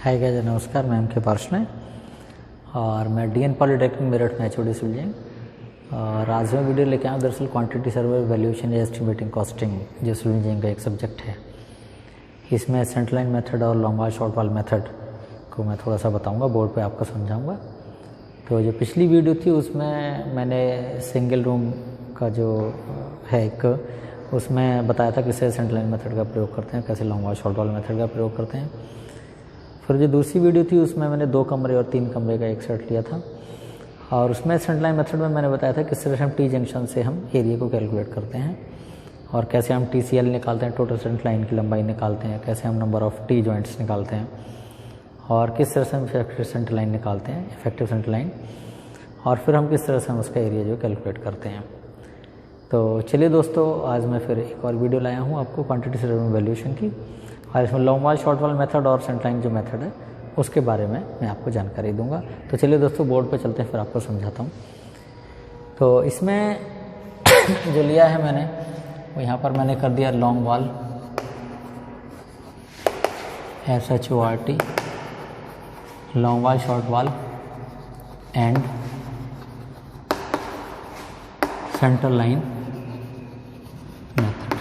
Hi guys, नमस्कार। मैं MK. पार्शने और मैं डीएन पॉलिटेक्निक मेरठ में एचओडी सिविल इंजीनियरिंग। और आज मैं वीडियो लेके आया दरअसल क्वांटिटी सर्वे वैल्यूएशन या एस्टिमेटिंग कॉस्टिंग जो सिविल इंजीनियरिंग का एक सब्जेक्ट है। इसमें सेंटर लाइन मेथड और लॉन्ग वाल शॉर्ट वाल मेथड को मैं थोड़ा सा बताऊंगा, बोर्ड पे आपको समझाऊंगा। तो जो पिछली वीडियो थी उसमें मैंने सिंगल रूम का जो है एक उसमें बताया था किससे सेंटर लाइन मेथड का प्रयोग करते हैं, कैसे लॉन्ग वाल शॉर्ट वाल मेथड का प्रयोग करते हैं। फिर जो दूसरी वीडियो थी उसमें मैंने 2 कमरे और 3 कमरे का एक सेट लिया था और उसमें सेंटर लाइन मेथड में मैंने बताया था किस तरह से हम टी जंक्शन से हम एरिया को कैलकुलेट करते हैं और कैसे हम TCL निकालते हैं, टोटल सेंटर लाइन की लंबाई निकालते हैं, कैसे हम नंबर ऑफ टी जॉइंट्स निकालते हैं और किस तरह से हम इफेक्टिव सेंटर लाइन निकालते हैं, इफेक्टिव सेंटर लाइन, और फिर हम किस तरह से हम उसका एरिया जो कैलकुलेट करते हैं। तो चलिए दोस्तों, आज मैं फिर एक और वीडियो लाया हूँ आपको क्वांटिटी सर्वे वैल्यूएशन की, और इसमें लॉन्ग वाल शॉर्ट वाल मेथड और सेंटर लाइन जो मेथड है उसके बारे में मैं आपको जानकारी दूंगा। तो चलिए दोस्तों, बोर्ड पे चलते हैं, फिर आपको समझाता हूँ। तो इसमें जो लिया है मैंने वो यहाँ पर मैंने कर दिया लॉन्ग वाल SHORT, लॉन्ग वाल शॉर्ट वाल एंड सेंटर लाइन मेथड।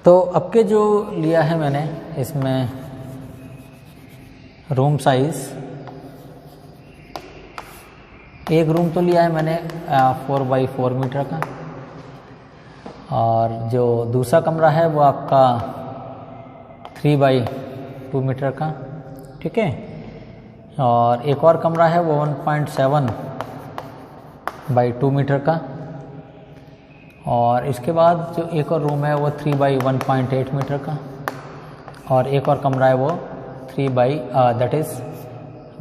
तो अब के जो लिया है मैंने इसमें रूम साइज, एक रूम तो लिया है मैंने 4x4 मीटर का, और जो दूसरा कमरा है वो आपका 3x2 मीटर का, ठीक है। और एक और कमरा है वो 1.7x2 मीटर का, और इसके बाद जो एक और रूम है वो 3x1.8 मीटर का, और एक और कमरा है वो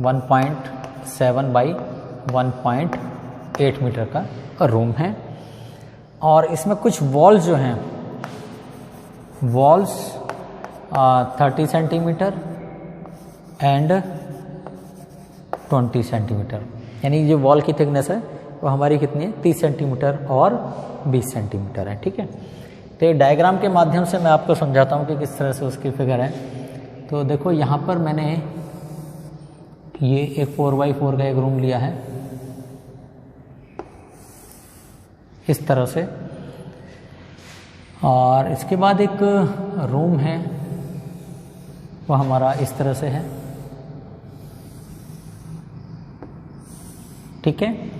1.7x1.8 मीटर का रूम है। और इसमें कुछ वॉल्स जो हैं, वॉल्स 30 सेंटीमीटर एंड 20 सेंटीमीटर, यानी जो वॉल की थिकनेस है वो हमारी कितनी है, 30 सेंटीमीटर और 20 सेंटीमीटर है, ठीक है। तो ये डायग्राम के माध्यम से मैं आपको समझाता हूँ कि किस तरह से उसकी फिगर है। तो देखो यहाँ पर मैंने ये एक 4x4 का एक रूम लिया है इस तरह से, और इसके बाद एक रूम है वो हमारा इस तरह से है, ठीक है।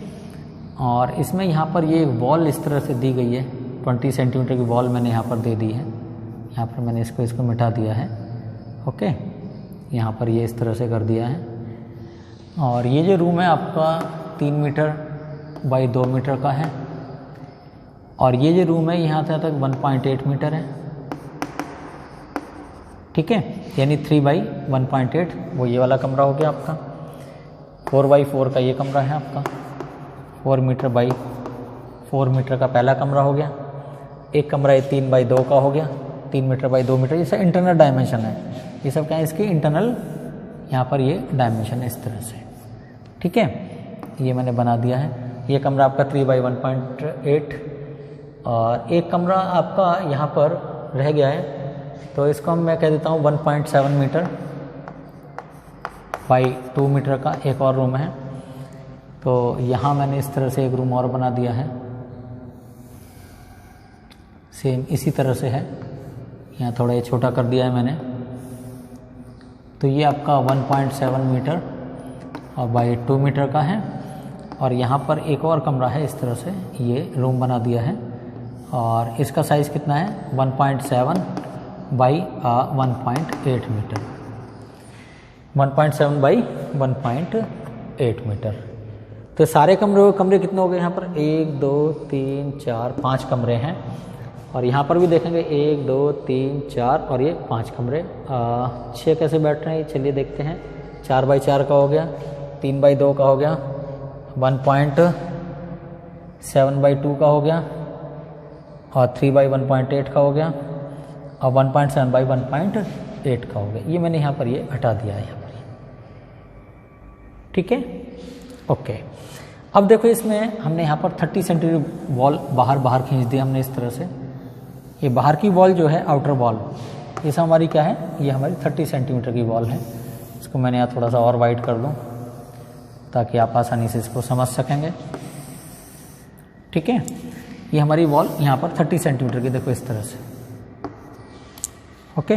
और इसमें यहाँ पर ये वॉल इस तरह से दी गई है, 20 सेंटीमीटर की वॉल मैंने यहाँ पर दे दी है। यहाँ पर मैंने इसको मिटा दिया है, ओके। यहाँ पर ये इस तरह से कर दिया है। और ये जो रूम है आपका 3 मीटर बाई 2 मीटर का है, और ये जो रूम है यहाँ तक 1.8 मीटर है, ठीक है, यानी 3x1.8 वो ये वाला कमरा हो गया आपका। 4x4 का ये कमरा है आपका, 4 मीटर बाई 4 मीटर का पहला कमरा हो गया। एक कमरा ये 3x2 का हो गया, 3 मीटर बाई 2 मीटर। ये सब इंटरनल डायमेंशन है, ये सब क्या है इसकी इंटरनल, यहाँ पर ये डायमेंशन है इस तरह से, ठीक है। ये मैंने बना दिया है। ये कमरा आपका 3x1.8, और एक कमरा आपका यहाँ पर रह गया है, तो इसको मैं कह देता हूँ 1.7 मीटर बाई 2 मीटर का एक और रूम है। तो यहाँ मैंने इस तरह से एक रूम और बना दिया है, सेम इसी तरह से है। यहाँ थोड़ा ये छोटा कर दिया है मैंने। तो ये आपका 1.7 मीटर और बाई 2 मीटर का है, और यहाँ पर एक और कमरा है इस तरह से, ये रूम बना दिया है, और इसका साइज़ कितना है 1.7 बाई 1.8 मीटर, 1.7 बाई 1.8 मीटर। तो सारे कमरे कितने हो गए यहाँ पर, 1 2 3 4 5 कमरे हैं, और यहाँ पर भी देखेंगे 1 2 3 4 और ये 5 कमरे। 6 कैसे बैठ रहे हैं चलिए देखते हैं। 4x4 का हो गया, 3x2 का हो गया, 1.7x2 का हो गया, और 3x1.8 का हो गया, और 1.7x1.8 का हो गया। ये मैंने यहाँ पर ये हटा दिया है यहाँ पर, ठीक है, ओके। अब देखो इसमें हमने यहाँ पर 30 सेंटीमीटर वॉल बाहर खींच दिया हमने इस तरह से। ये बाहर की वॉल जो है आउटर वॉल, इस हमारी क्या है, ये हमारी 30 सेंटीमीटर की वॉल है। इसको मैंने यहाँ थोड़ा सा और वाइड कर दूँ ताकि आप आसानी से इसको समझ सकेंगे। ठीक है, ये हमारी वॉल यहाँ पर 30 सेंटीमीटर की, देखो इस तरह से। ओके,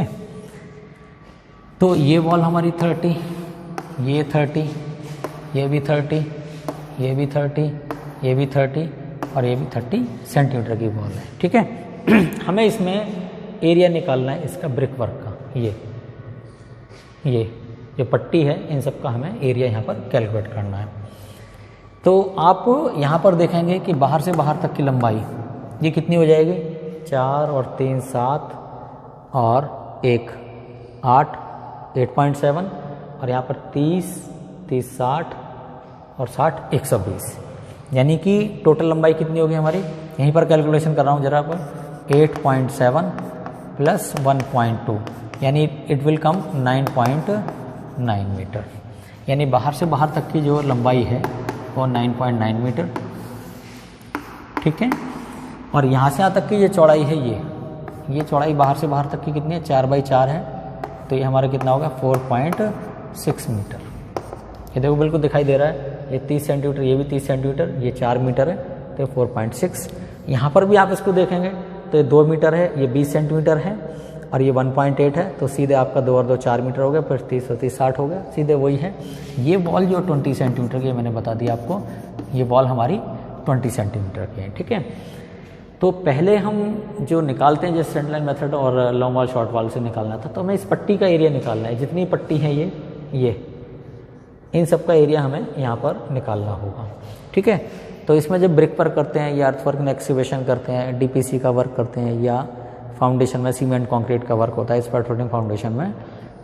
तो ये वॉल हमारी 30, ये 30, ये भी 30, ये भी 30, ये भी 30 और ये भी 30 सेंटीमीटर की वॉल है। ठीक है, हमें इसमें एरिया निकालना है इसका ब्रिक वर्क का। ये जो पट्टी है इन सब का हमें एरिया यहाँ पर कैलकुलेट करना है। तो आप यहाँ पर देखेंगे कि बाहर से बाहर तक की लंबाई ये कितनी हो जाएगी, 4 और 3 7 और 1 8, 8.7 और यहाँ पर 30 30 60 और 60 120, यानी कि टोटल लंबाई कितनी होगी हमारी, यहीं पर कैलकुलेशन कर रहा हूँ जरा पर, 8.7 प्लस 1.2 यानी इट विल कम 9.9 मीटर। यानी बाहर से बाहर तक की जो लंबाई है वो 9.9 मीटर। ठीक है, और यहाँ से यहाँ तक की जो चौड़ाई है ये चौड़ाई बाहर से बाहर तक की कितनी है, 4x4 है, तो ये हमारा कितना होगा 4.6 मीटर। ये देखो बिल्कुल दिखाई दे रहा है, ये 30 सेंटीमीटर, ये भी 30 सेंटीमीटर, ये 4 मीटर है, तो 4.6। यहाँ पर भी आप इसको देखेंगे तो ये 2 मीटर है, ये 20 सेंटीमीटर है और ये 1.8 है, तो सीधे आपका 2 और 2 4 मीटर हो गया, फिर 30 और 30 60 हो गया, सीधे वही है। ये वॉल जो 20 सेंटीमीटर की, मैंने बता दिया आपको, ये वॉल हमारी 20 सेंटीमीटर की है। ठीक है, तो पहले हम जो निकालते हैं जैसे स्ट्रेट लाइन मेथड और लॉन्ग वॉल शॉर्ट वॉल से निकालना था, तो हमें इस पट्टी का एरिया निकालना है। जितनी पट्टी है ये इन सब का एरिया हमें यहाँ पर निकालना होगा। ठीक है, तो इसमें जब ब्रिक वर्क करते हैं या अर्थ वर्क में एक्सकैवेशन करते हैं, डीपीसी का वर्क करते हैं या फाउंडेशन में सीमेंट कंक्रीट का वर्क होता है स्पैट फुटिंग फाउंडेशन में,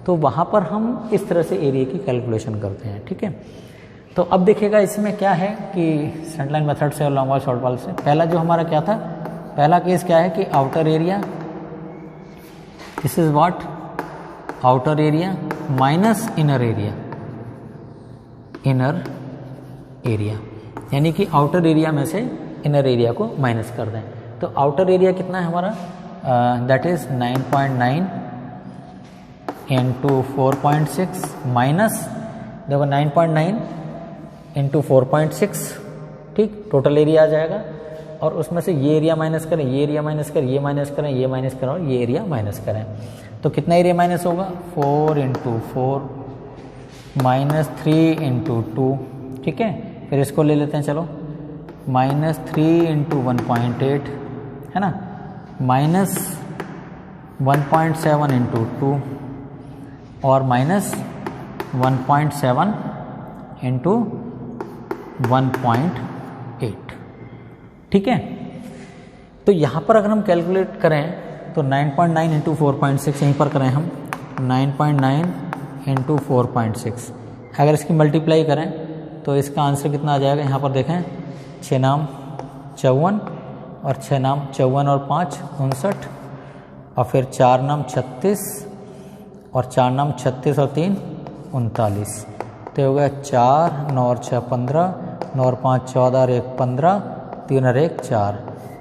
तो वहाँ पर हम इस तरह से एरिया की कैलकुलेशन करते हैं। ठीक है, तो अब देखिएगा इसमें क्या है कि स्ट्रेट लाइन मेथड से और लॉन्ग वॉल शॉर्ट वॉल से, पहला जो हमारा क्या था, पहला केस क्या है कि outer area, this is what, outer area minus inner area, inner area, यानी कि आउटर एरिया में से इनर एरिया को माइनस कर दें। तो आउटर एरिया कितना है हमारा, दैट इज 9.9 इंटू 4.6 माइनस, देखो 9.9 इंटू 4.6, ठीक, टोटल एरिया आ जाएगा। और उसमें से ये एरिया माइनस करें, ये एरिया माइनस करें, ये माइनस करें, ये माइनस करें और ये एरिया माइनस करें, तो कितना एरिया माइनस होगा, 4 इंटू 4 माइनस 3 इंटू 2। ठीक है, फिर इसको ले लेते हैं, चलो, माइनस 3 इंटू 1.8 है ना, माइनस 1.7 इंटू 2 और माइनस 1.7 इंटू 1.8। ठीक है, तो यहाँ पर अगर हम कैलकुलेट करें तो 9.9 इंटू 4.6 यहीं पर करें हम, 9.9 इंटू 4.6, अगर इसकी मल्टीप्लाई करें तो इसका आंसर कितना आ जाएगा, यहाँ पर देखें, 6 नाम 54 और 6 नाम 54 और 5 59 और फिर 4 नाम 36 और 4 नाम 36 और 3 39, तो हो गया 4 9 और 6 15, 9 और 5 14 और 1 15, 3 और 1 4,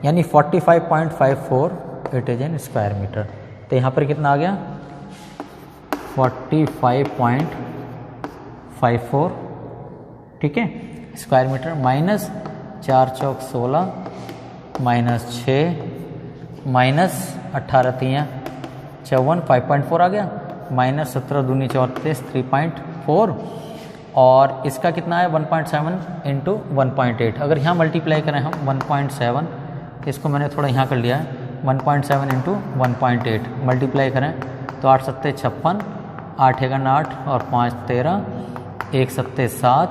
यानी 45.54 it is in square metre. तो यहाँ पर कितना आ गया, 45.54, ठीक है, स्क्वायर मीटर, माइनस 4 चौक 16 माइनस 6 माइनस 18 3 54, 5.4 आ गया, माइनस 17 दूनी 34 3.4 और इसका कितना है 1.7 इंटू 1.8। अगर यहाँ मल्टीप्लाई करें हम 1.7, इसको मैंने थोड़ा यहाँ कर लिया है, 1.7 इंटू 1.8 मल्टीप्लाई करें तो 8 7 56, 8 एकम 8 और 5 13, 1 7 7,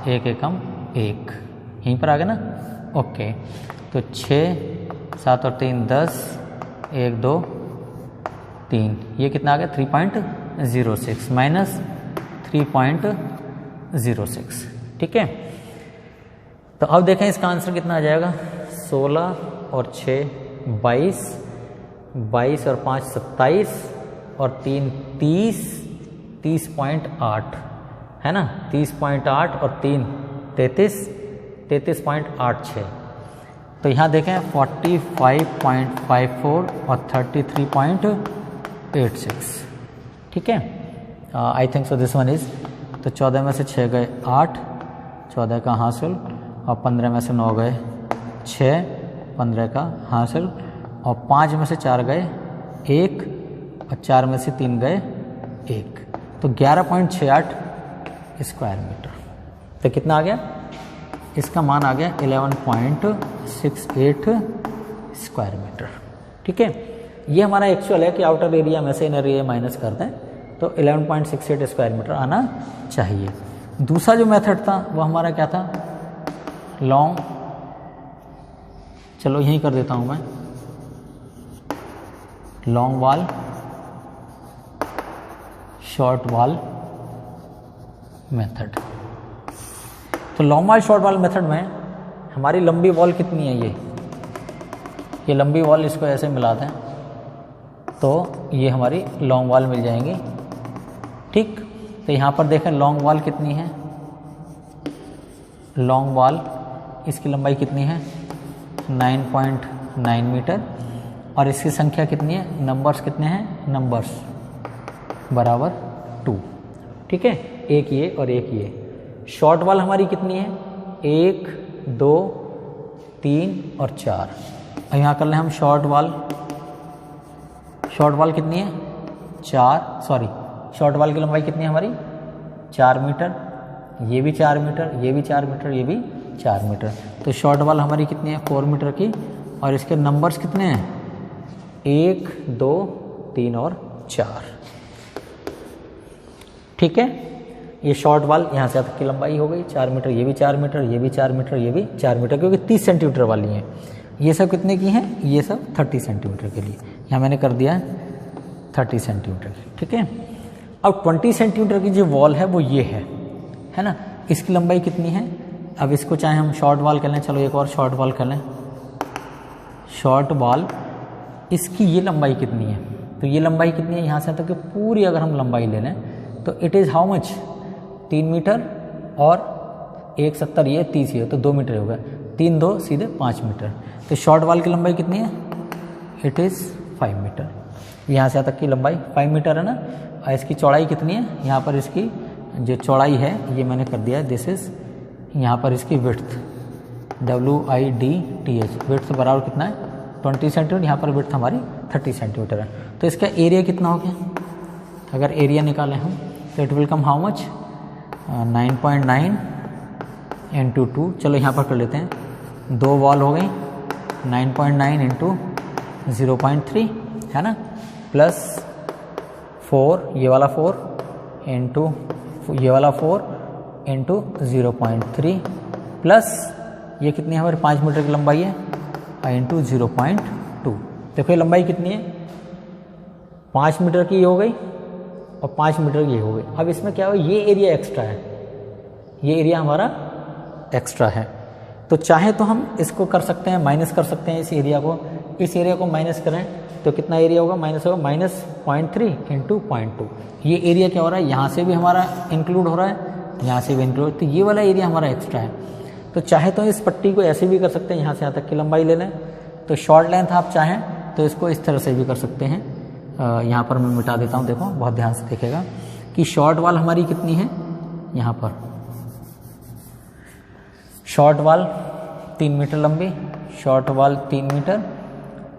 1 एकम 1, यहीं पर आ गया ना, ओके। तो 6 7 और 3 10, 1 2 3, ये कितना आ गया 3.06 माइनस 3.06, ठीक है। तो अब देखें इसका आंसर कितना आ जाएगा, 16 और 6 22, 22 और 5 27 और 3 30, 30.8 है ना, 30.8 और 3 33, 33.86। तो यहाँ देखें 45.54 और 86। ठीक है, I think so this one is. तो 14 में से 6 गए 8, 14 का हासिल, और 15 में से 9 गए 6, 15 का हासिल, और 5 में से 4 गए 1, और 4 में से 3 गए 1, तो 11.68 स्क्वायर मीटर। तो कितना आ गया? इसका मान आ गया 11.68 स्क्वायर मीटर। ठीक है, ये हमारा एक्चुअल है कि आउटर एरिया में से इनर एरिया माइनस कर दें तो 11.68 स्क्वायर मीटर आना चाहिए। दूसरा जो मेथड था वो हमारा क्या था? लॉन्ग, चलो यहीं कर देता हूं मैं, long wall short wall method. तो long wall short wall method में हमारी लंबी वॉल कितनी है? ये लंबी वॉल, इसको ऐसे मिला दें तो ये हमारी लॉन्ग वॉल मिल जाएंगी। ठीक, तो यहाँ पर देखें लॉन्ग वॉल कितनी है? लॉन्ग वॉल, इसकी लंबाई कितनी है? 9.9 मीटर, और इसकी संख्या कितनी है? नंबर्स कितने हैं? नंबर्स बराबर 2। ठीक है, एक ये और एक ये। शॉर्ट वॉल हमारी कितनी है? 1, 2, 3 और 4। और यहाँ कर लें हम शॉर्ट वॉल। शॉर्ट वॉल कितनी है? 4, सॉरी, शॉर्ट वॉल की लंबाई कितनी है हमारी? 4 मीटर, ये भी 4 मीटर, ये भी 4 मीटर, ये भी 4 मीटर। तो शॉर्ट वॉल हमारी कितनी है? 4 मीटर की, और इसके नंबर्स कितने हैं? 1, 2, 3 और 4। ठीक है, ये शॉर्ट वॉल यहाँ से तक की लंबाई हो गई 4 मीटर, ये भी 4 मीटर, ये भी 4 मीटर, ये भी 4 मीटर, क्योंकि 30 सेंटीमीटर वाली हैं। ये सब कितने की हैं? ये सब 30 सेंटीमीटर के लिए, यहाँ मैंने कर दिया है 30 सेंटीमीटर की। ठीक है, अब 20 सेंटीमीटर की जो वॉल है वो ये है ना, इसकी लंबाई कितनी है? अब इसको चाहे हम शॉर्ट वॉल कर लें, चलो एक और शॉर्ट वॉल कर लें। शॉर्ट वॉल, इसकी ये लंबाई कितनी है? तो ये लंबाई कितनी है? यहाँ से तक कि पूरी अगर हम लंबाई ले लें तो it is how much? 3 metre, और 1,70 ये 30 ये, तो 2 मीटर हो गया। 3, 2 सीधे 5 मीटर। तो शॉर्ट वॉल की लंबाई कितनी है? It is 5 metre. यहाँ से तक की लंबाई 5 मीटर है ना, और इसकी चौड़ाई कितनी है? यहाँ पर इसकी जो चौड़ाई है ये मैंने कर दिया है, दिस इज़, यहाँ पर इसकी विड्थ WIDTH, विड्थ बराबर कितना है? 20 सेंटीमीटर। यहाँ पर विड्थ हमारी 30 सेंटीमीटर है। तो इसका एरिया कितना हो गया? अगर एरिया निकालें हम तो it will come how much? 9.9 into 2, चलो यहाँ पर कर लेते हैं, 2 वॉल हो गई, 9.9 इंटू 0.3 है ना, प्लस 4, ये वाला 4 इंटू ये वाला 4 इंटू 0.3, प्लस ये कितनी है हमारी? 5 मीटर की लंबाई है, इंटू 0.2। देखो ये लंबाई कितनी है? 5 मीटर की ये हो गई, और 5 मीटर की ये हो गई। अब इसमें क्या हो? ये एरिया एक्स्ट्रा है, ये एरिया हमारा एक्स्ट्रा है। तो चाहे तो हम इसको कर सकते हैं, माइनस कर सकते हैं इस एरिया को। इस एरिया को माइनस करें तो कितना एरिया होगा? माइनस होगा -0.3 इंटू 0.2। ये एरिया क्या हो रहा है? यहाँ से भी हमारा इंक्लूड हो रहा है, यहाँ से भी इंक्लूड, तो ये वाला एरिया हमारा एक्स्ट्रा है। तो चाहे तो इस पट्टी को ऐसे भी कर सकते हैं, यहाँ से यहाँ तक की लंबाई ले लें। तो शॉर्ट लेंथ आप चाहें तो इसको इस तरह से भी कर सकते हैं। यहाँ पर मैं मिटा देता हूँ, देखो बहुत ध्यान से देखेगा कि शॉर्ट वॉल हमारी कितनी है। यहाँ पर शॉर्ट वॉल 3 मीटर लंबी, शॉर्ट वॉल 3 मीटर,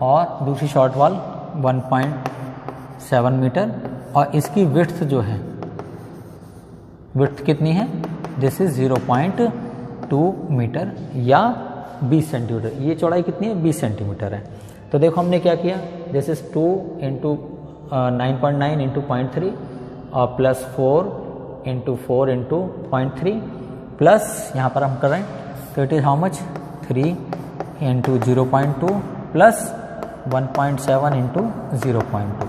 और दूसरी शॉर्ट वॉल 1.7 मीटर, और इसकी विड्थ जो है, विड्थ कितनी है? दिस इज 0.2 मीटर या 20 सेंटीमीटर। ये चौड़ाई कितनी है? 20 सेंटीमीटर है। तो देखो हमने क्या किया, दिस इज 2 इंटू 9.9 इंटू 0.3, और प्लस 4 इंटू 4 इंटू 0.3, प्लस यहाँ पर हम कर रहे हैं तो it is how much? 3 into 0.2 plus 1.7 into 0.2।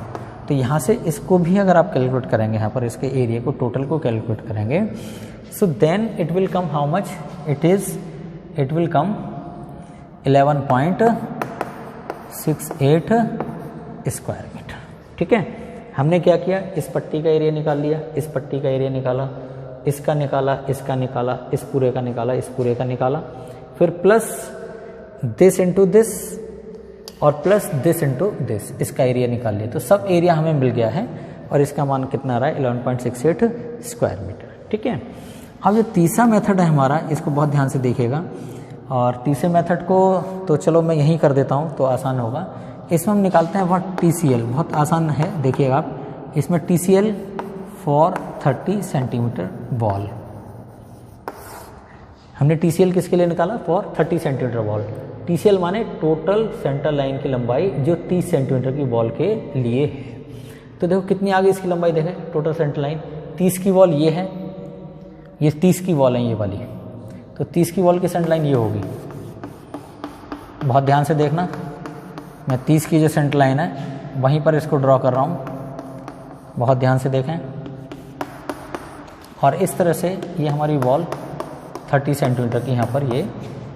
तो यहाँ से इसको भी अगर आप कैलकुलेट करेंगे, यहाँ पर इसके एरिया को टोटल को कैलकुलेट करेंगे, so then it will come how much? It will come 11.68 square metre. ठीक है, हमने क्या किया? इस पट्टी का एरिया निकाल लिया, इस पट्टी का एरिया निकाला, इसका निकाला, इसका निकाला, इस पूरे का निकाला, इस पूरे का निकाला, फिर प्लस दिस इंटू दिस, और प्लस दिस इंटू दिस, इसका एरिया निकाल लिया। तो सब एरिया हमें मिल गया है और इसका मान कितना आ रहा है 11.68 स्क्वायर मीटर। ठीक है, अब जो तीसरा मेथड है हमारा, इसको बहुत ध्यान से देखिएगा। और तीसरे मेथड को तो चलो मैं यहीं कर देता हूँ तो आसान होगा। इसमें हम निकालते हैं बहुत TCL, बहुत आसान है, देखिएगा आप। इसमें TCL फॉर 30 सेंटीमीटर बॉल, हमने TCL किसके लिए निकाला? For 30 centimetre ball. TCL माने टोटल सेंटर लाइन की लंबाई जो 30 सेंटीमीटर की बॉल के लिए है। तो देखो कितनी आ गई इसकी लंबाई, देखें टोटल सेंटर लाइन 30 की बॉल ये है, ये 30 की बॉल है ये वाली, तो 30 की बॉल की सेंटर लाइन ये होगी। बहुत ध्यान से देखना, मैं 30 की जो सेंटर लाइन है वहीं पर इसको ड्रॉ कर रहा हूँ, बहुत ध्यान से देखें। और इस तरह से ये हमारी बॉल 30 सेंटीमीटर की यहाँ पर ये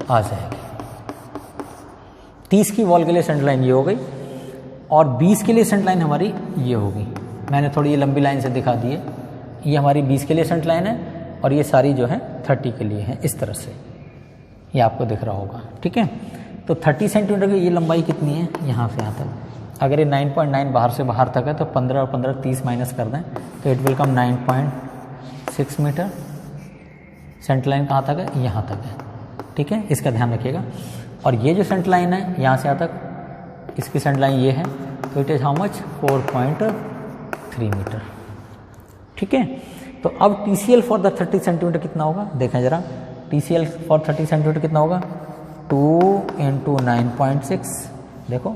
आ जाएगी। 30 की बॉल के लिए सेंटर लाइन ये हो गई और 20 के लिए सेंटर लाइन हमारी ये होगी। मैंने थोड़ी ये लंबी लाइन से दिखा दी है, ये हमारी 20 के लिए सेंटर लाइन है और ये सारी जो है 30 के लिए है। इस तरह से ये आपको दिख रहा होगा। ठीक है, तो 30 सेंटीमीटर की ये लंबाई कितनी है यहाँ से यहाँ तक? अगर ये 9.9 बाहर से बाहर तक है तो 15 और 15 30 माइनस कर दें तो it will come 9.6 metre. Centre line कहाँ तक है? यहाँ तक है। ठीक है, इसका ध्यान रखिएगा। और ये जो सेंटर लाइन है यहाँ से यहाँ तक, इसकी सेंटर लाइन ये है, तो it is how much 4.3 metre. ठीक है, तो अब TCL फॉर द 30 सेंटीमीटर कितना होगा देखें ज़रा। TCL फॉर 30 सेंटीमीटर कितना होगा? 2 इंटू 9.6, देखो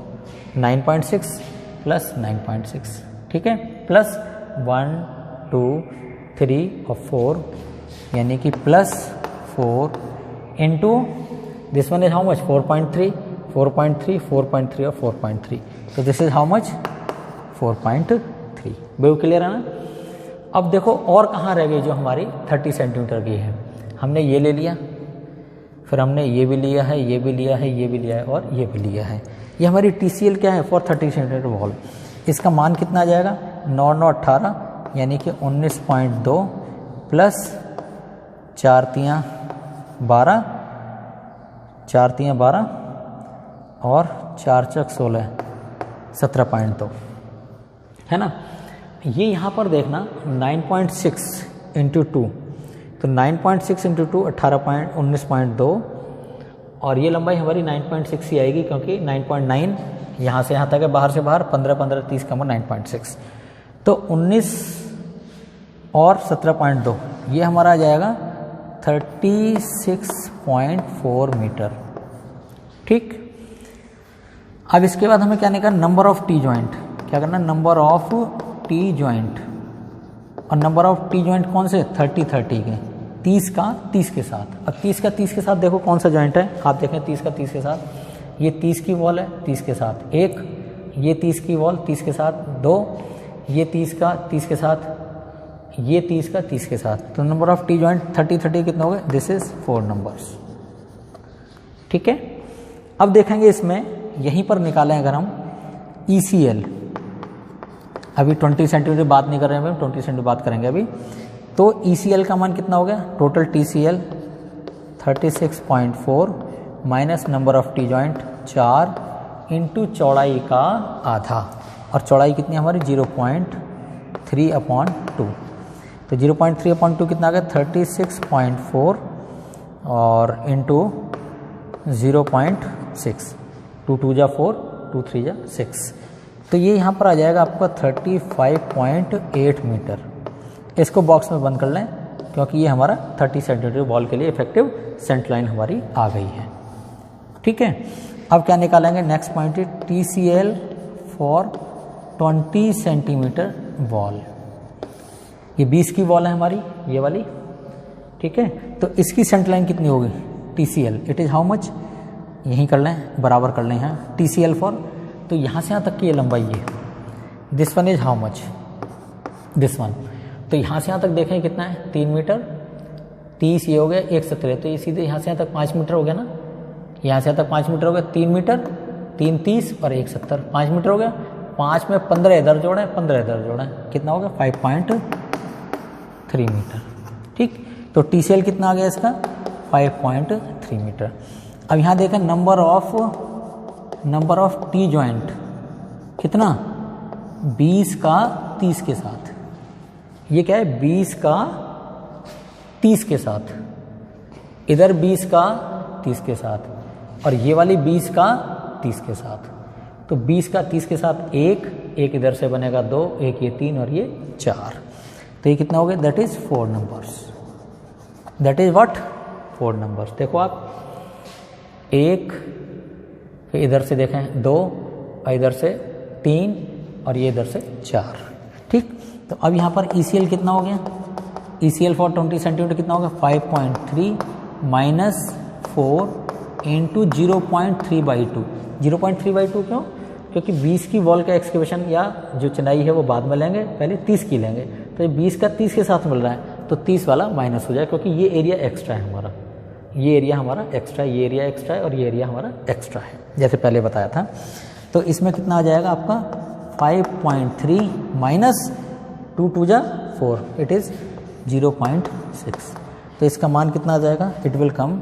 9.6 प्लस 9.6, ठीक है, प्लस 1 2 3 और 4, यानी कि plus 4 into this one is how much 4.3 4.3 4.3 और 4.3, तो दिस इज हाउ मच 4.3। बिल्कुल क्लियर है ना? अब देखो और कहाँ रह गई जो हमारी 30 सेंटीमीटर की है। हमने ये ले लिया, फिर हमने ये भी लिया है, ये भी लिया है, ये भी लिया है और ये भी लिया है। ये हमारी TCL क्या है? For 30 centimetre ball. इसका मान कितना आ जाएगा? 9 9 18, यानी कि 19.2 प्लस 4 3 12, 4 3 12 और 4 4 16, 17.2 है ना। ये यहाँ पर देखना 9.6 इंटू 2, तो 9.6 इंटू 2 19.2 और ये लंबाई हमारी 9.6 ही आएगी क्योंकि 9.9 यहाँ से यहाँ तक है, बाहर से बाहर 15 15 30 का 9.6, तो 19 और 17.2 ये हमारा आ जाएगा 36.4 मीटर। ठीक, अब इसके बाद हमें क्या निकालना? Number of T joint. क्या करना? Number of T joint. और नंबर ऑफ टी जॉइंट कौन से? 30 30 के, 30 का 30 के साथ। अब 30 का 30 के साथ देखो कौन सा जॉइंट है, आप देखें 30 का 30 के साथ, ये 30 की वॉल है 30 के साथ एक, ये 30 की वॉल 30 के साथ 2, ये 30 का 30 के साथ, ये 30 का 30 के साथ। तो नंबर ऑफ टी जॉइंट 30 30 कितना हो गए? This is 4 numbers. ठीक है, अब देखेंगे इसमें यहीं पर निकालें अगर हम ECL, अभी 20 सेंटीमीटर बात नहीं कर रहे हैं, 20 सेंटीमीटर बात करेंगे अभी। तो ECL का मान कितना हो गया? Total TCL 36.4 minus number of T joint 4 into चौड़ाई का आधा, और चौड़ाई कितनी हमारी 0.3/2, तो 0.3/2 कितना आ गया? 36.4 और इंटू 0.6, 2 2 जा 4, 2 3 जा 6, तो ये यहाँ पर आ जाएगा आपका 35.8 मीटर। इसको बॉक्स में बंद कर लें क्योंकि ये हमारा 30 सेंटीमीटर बॉल के लिए इफेक्टिव सेंटर लाइन हमारी आ गई है। ठीक है, अब क्या निकालेंगे? Next point TCL for 20 centimetre ball. ये 20 की बॉल है हमारी, ये वाली। ठीक है, तो इसकी सेंटर लाइन कितनी होगी? TCL it is how much? यहीं कर लें, बराबर कर लें यहाँ TCL फॉर, तो यहाँ से यहाँ तक की ये लंबाई है, this one is how much? This one, तो यहाँ से यहाँ तक देखें कितना है? 3 मीटर, 30 ये हो गया 1 17, तो ये सीधे यहाँ से यहाँ तक 5 मीटर हो गया ना, यहाँ से यहाँ तक 5 मीटर हो गया, 3 मीटर 3 30 और 1 70, 5 मीटर हो गया। 5 में 15 इधर जोड़ा है, 15 इधर जोड़ा है, कितना हो गया? 5.3 मीटर। ठीक, तो TCL कितना आ गया इसका? 5.3 मीटर। अब यहाँ देखें number of number of T joint कितना 20 का 30 के साथ, ये क्या है 20 का 30 के साथ, इधर 20 का 30 के साथ और ये वाली 20 का 30 के साथ। तो 20 का 30 के साथ एक इधर से बनेगा 2, एक ये 3 और ये 4। तो ये कितना हो गया, that is 4 numbers, that is what 4 numbers. देखो आप एक, फिर इधर से देखें 2 और इधर से 3 और ये इधर से 4। ठीक, तो अब यहाँ पर ECL कितना हो गया, ECL फॉर 20 सेंटीमीटर कितना हो गया 5.3 माइनस 4 इंटू 0.3/2। 0.3/2 क्यों, क्योंकि 20 की वॉल का एक्सकेवेशन या जो चिनाई है वो बाद में लेंगे, पहले 30 की लेंगे। तो ये 20 का 30 के साथ मिल रहा है तो 30 वाला माइनस हो जाए, क्योंकि ये एरिया एक्स्ट्रा है हमारा, ये एरिया हमारा एक्स्ट्रा है, ये एरिया एक्स्ट्रा है और ये एरिया हमारा एक्स्ट्रा है, जैसे पहले बताया था। तो इसमें कितना आ जाएगा आपका 5.3 माइनस 2 2 जा 4, इट इज़ 0.6। तो इसका मान कितना आ जाएगा, इट विल कम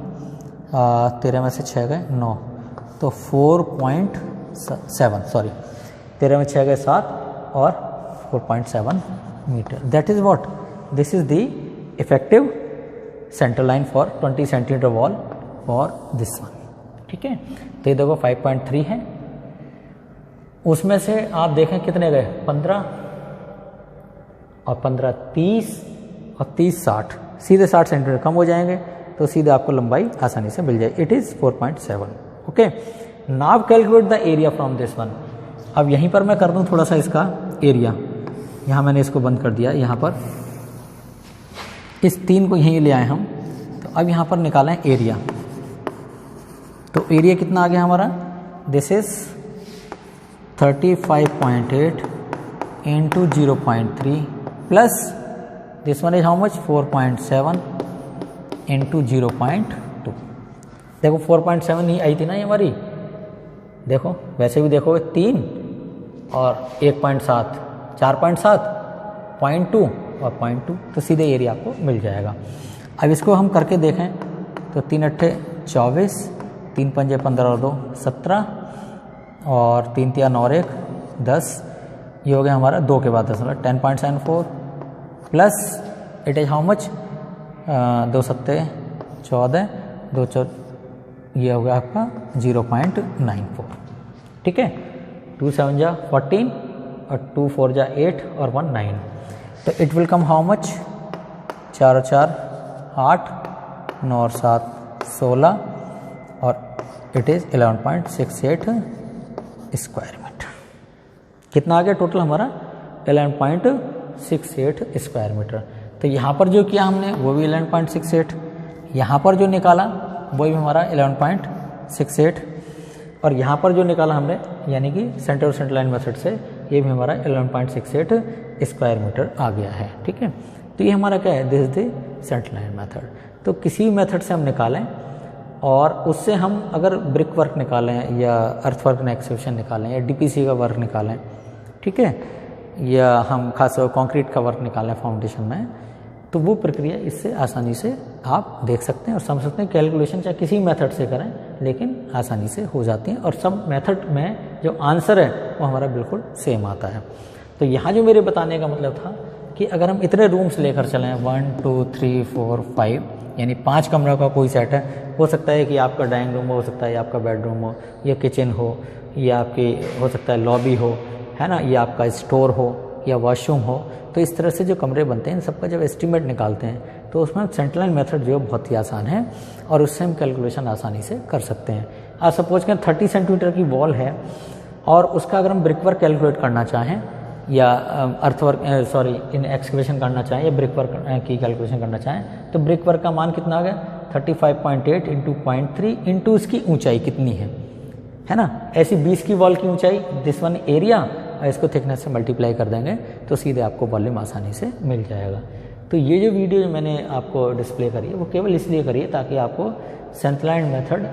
13 में से 6 गए 9, तो 4.7, सॉरी 13 में 6 गए 7 और 4.7 metre. That is what, this is the effective central line for 20 centimetre wall for this one. ठीक है, तो ये देखो 5.3 है, उसमें से आप देखें कितने गए 15 और 15 30 और 30 60, सीधे 60 सेंटीमीटर कम हो जाएंगे, तो सीधे आपको लंबाई आसानी से मिल जाएगी, it is 4.7। Okay, now calculate the area from this one. अब यहीं पर मैं कर दूं थोड़ा सा इसका एरिया, यहाँ मैंने इसको बंद कर दिया, यहाँ पर इस 3 को यहीं ले आए हम, तो अब यहाँ पर निकालें एरिया। तो एरिया कितना आ गया हमारा, this is 35.8 into 0.3 plus this one is how much 4.7 into 0.2। देखो 4.7 ही आई थी ना ये हमारी, देखो वैसे भी देखो 3 और 1.7 4.7 0.2 और 0.2, तो सीधे एरिया आपको मिल जाएगा। अब इसको हम करके देखें तो 3 अट्ठे 24, 3 पंजे 15 और 2 17 और 3 तिया 9 और 1 10, ये हो गया हमारा 2 के बाद 10 10.74 plus it is how much 2 सत्ते 14 2 ये हो गया आपका 0.94। ठीक है, 2 7 जा 14 और 2 4 जा 8 और 1 9, तो it will come how much 4 और 4 8 9 और 7 16 और इट इज़ 11.68 स्क्वायर मीटर। कितना आ गया टोटल हमारा 11.68 स्क्वायर मीटर। तो यहाँ पर जो किया हमने वो भी 11.68, यहाँ पर जो निकाला वो भी हमारा 11.68 और यहाँ पर जो निकाला हमने यानी कि सेंटर सेंटर लाइन मेथड से ये भी हमारा 11.68 स्क्वायर मीटर आ गया है। ठीक है, तो ये हमारा क्या है, this is the centre line method. तो किसी भी मेथड से हम निकालें और उससे हम अगर ब्रिक वर्क निकालें या अर्थ वर्क एक्सक्यूशन निकालें या डीपीसी का वर्क निकालें, ठीक है, या हम खासतौर कंक्रीट का वर्क निकालें फाउंडेशन में, तो वो प्रक्रिया इससे आसानी से आप देख सकते हैं और समझ सकते हैं। कैलकुलेशन चाहे किसी मेथड से करें लेकिन आसानी से हो जाती हैं और सब मेथड में जो आंसर है वो हमारा बिल्कुल सेम आता है। तो यहाँ जो मेरे बताने का मतलब था कि अगर हम इतने रूम्स लेकर चलें 1 2 3 4 5 यानी 5 कमरों का कोई सेट है, हो सकता है कि आपका डाइनिंग रूम हो सकता है या आपका बेडरूम हो या किचन हो या आपकी हो सकता है लॉबी हो, है ना, या आपका स्टोर हो या वॉशरूम हो। तो इस तरह से जो कमरे बनते हैं इन सबका जब एस्टीमेट निकालते हैं तो उसमें सेंट्रल लाइन मेथड जो है बहुत ही आसान है और उससे हम कैलकुलेशन आसानी से कर सकते हैं। आप सपोज करें 30 सेंटीमीटर की वॉल है और उसका अगर हम ब्रिक वर्क कैलकुलेट करना चाहें या अर्थ वर्क इन एक्सकेवेशन करना चाहें या ब्रिक वर्क की कैलकुलेशन करना चाहें तो ब्रिक वर्क का मान कितना आ गया 35.8 इंटू 0.3 इंटू उसकी ऊंचाई कितनी है ना। ऐसी 20 की वॉल की ऊंचाई, दिस वन एरिया, और इसको थिकनेस से मल्टीप्लाई कर देंगे तो सीधे आपको वॉल्यूम आसानी से मिल जाएगा। तो ये जो वीडियो जो मैंने आपको डिस्प्ले करी है वो केवल इसलिए करी है ताकि आपको सेंट्रल लाइन मेथड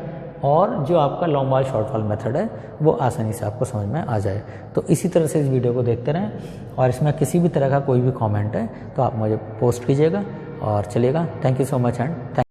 और जो आपका long wall short wall method है वो आसानी से आपको समझ में आ जाए। तो इसी तरह से इस वीडियो को देखते रहें और इसमें किसी भी तरह का कोई भी कमेंट है तो आप मुझे पोस्ट कीजिएगा और चलिएगा। Thank you so much and thank